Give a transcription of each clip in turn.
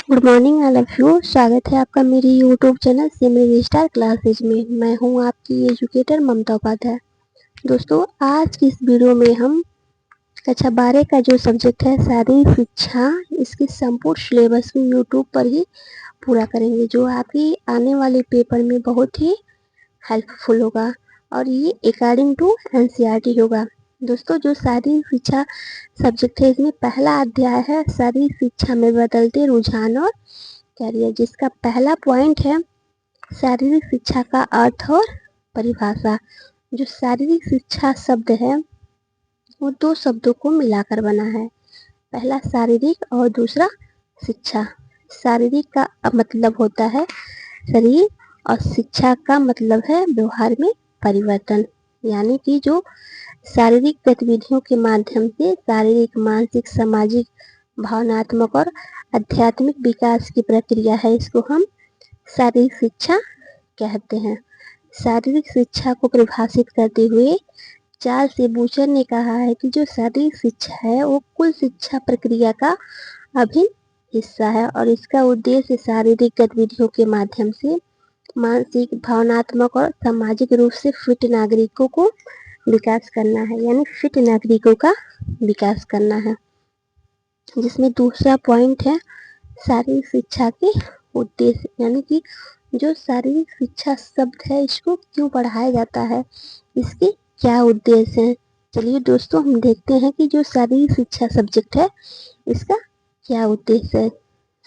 Good morning all of you. स्वागत है आपका मेरी यूट्यूब चैनल सिमरन स्टार क्लासेज में। मैं हूं आपकी एजुकेटर ममता उपाध्याय। दोस्तों, आज की इस वीडियो में हम कक्षा 12 का जो सब्जेक्ट है शारीरिक शिक्षा, इसके संपूर्ण सिलेबस को यूट्यूब पर ही पूरा करेंगे, जो आपकी आने वाले पेपर में बहुत ही हेल्पफुल होगा और ये अकॉर्डिंग टू एनसीईआरटी होगा। दोस्तों, जो शारीरिक शिक्षा सब्जेक्ट है, इसमें पहला अध्याय है शारीरिक शिक्षा में बदलते रुझान और करियर, जिसका पहला पॉइंट है शारीरिक शिक्षा का अर्थ और परिभाषा। जो शारीरिक शिक्षा शब्द है वो दो शब्दों को मिलाकर बना है, पहला शारीरिक और दूसरा शिक्षा। शारीरिक का मतलब होता है शरीर और शिक्षा का मतलब है व्यवहार में परिवर्तन, यानी कि जो शारीरिक गतिविधियों के माध्यम से शारीरिक, मानसिक, सामाजिक, भावनात्मक और आध्यात्मिक विकास की प्रक्रिया है, इसको हम शारीरिक शिक्षा कहते हैं। शारीरिक शिक्षा को परिभाषित करते हुए चार्ल्स सी बूचर ने कहा है कि जो शारीरिक शिक्षा है वो कुल शिक्षा प्रक्रिया का अभिन्न हिस्सा है और इसका उद्देश्य शारीरिक गतिविधियों के माध्यम से मानसिक, भावनात्मक और सामाजिक रूप से फिट नागरिकों को विकास करना है, यानी फिट नागरिकों का विकास करना है। जिसमें दूसरा पॉइंट है शारीरिक शिक्षा के उद्देश्य, यानी कि जो शारीरिक शिक्षा शब्द है इसको क्यों पढ़ाया जाता है, इसके क्या उद्देश्य हैं। चलिए दोस्तों, हम देखते हैं कि जो शारीरिक शिक्षा सब्जेक्ट है इसका क्या उद्देश्य है।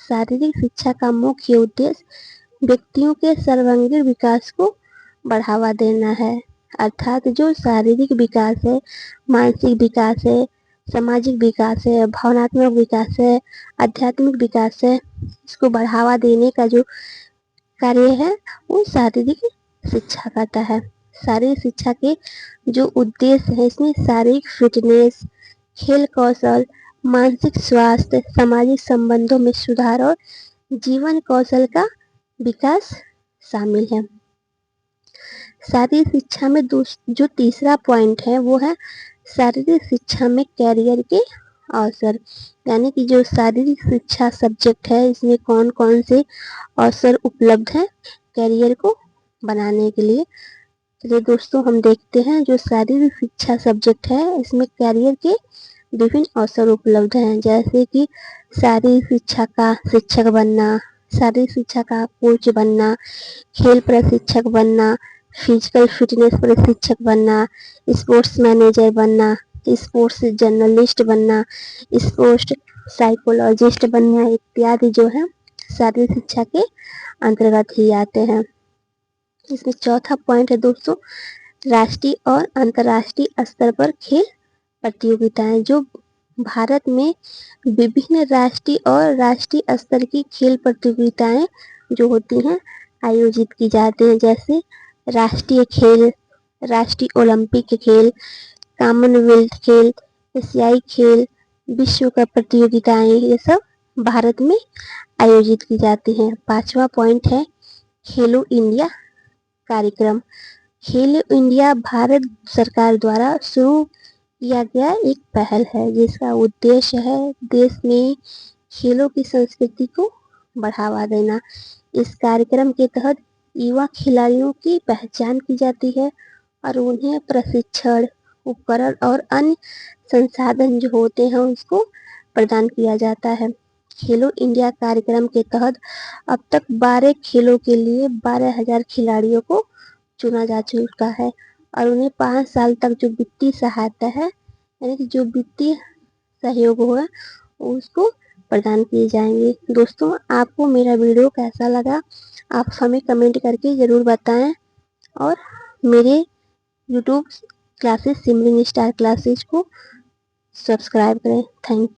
शारीरिक शिक्षा का मुख्य उद्देश्य व्यक्तियों के सर्वांगीण विकास को बढ़ावा देना है, अर्थात जो शारीरिक विकास है, मानसिक विकास है, सामाजिक विकास है, भावनात्मक विकास है, आध्यात्मिक विकास है, इसको बढ़ावा देने का जो कार्य है वो शारीरिक शिक्षा करता है। शारीरिक शिक्षा के जो उद्देश्य है इसमें शारीरिक फिटनेस, खेल कौशल, मानसिक स्वास्थ्य, सामाजिक संबंधों में सुधार और जीवन कौशल का विकास शामिल है। शारीरिक शिक्षा में जो तीसरा पॉइंट है वो है शारीरिक शिक्षा में कैरियर के अवसर, यानी कि जो शारीरिक शिक्षा सब्जेक्ट है इसमें कौन कौन से अवसर उपलब्ध हैं कैरियर को बनाने के लिए। चलिए दोस्तों, हम देखते हैं जो शारीरिक शिक्षा सब्जेक्ट है इसमें कैरियर के विभिन्न अवसर उपलब्ध हैं, जैसे कि शारीरिक शिक्षा का शिक्षक बनना, शारीरिक शिक्षा का कोच बनना, खेल प्रशिक्षक बनना, फिजिकल फिटनेस प्रशिक्षक बनना, स्पोर्ट्स मैनेजर बनना, स्पोर्ट्स जर्नलिस्ट बनना, स्पोर्ट्स साइकोलॉजिस्ट बनना इत्यादि जो है शारीरिक शिक्षा के अंतर्गत ही आते हैं। इसमें चौथा पॉइंट है दोस्तों राष्ट्रीय और अंतर्राष्ट्रीय स्तर पर खेल प्रतियोगिताएं। जो भारत में विभिन्न राष्ट्रीय और राष्ट्रीय स्तर की खेल प्रतियोगिताएं जो होती हैं आयोजित की जाती हैं, जैसे राष्ट्रीय खेल, राष्ट्रीय ओलंपिक खेल, कॉमनवेल्थ खेल, एशियाई खेल, विश्व कप प्रतियोगिताएं, ये सब भारत में आयोजित की जाती हैं। पांचवा पॉइंट है खेलो इंडिया कार्यक्रम। खेलो इंडिया भारत सरकार द्वारा शुरू किया गया एक पहल है, जिसका उद्देश्य है देश में खेलों की संस्कृति को बढ़ावा देना। इस कार्यक्रम के तहत युवा खिलाड़ियों की पहचान की जाती है और उन्हें प्रशिक्षण, उपकरण और अन्य संसाधन जो होते हैं उसको प्रदान किया जाता है। खेलो इंडिया कार्यक्रम के तहत अब तक 12 खेलों के लिए 12,000 खिलाड़ियों को चुना जा चुका है और उन्हें 5 साल तक जो वित्तीय सहायता है, यानी कि जो वित्तीय सहयोग है उसको प्रदान किए जाएंगे। दोस्तों, आपको मेरा वीडियो कैसा लगा आप हमें कमेंट करके ज़रूर बताएं और मेरे यूट्यूब क्लासेस सिमरन स्टार क्लासेस को सब्सक्राइब करें। Thank you.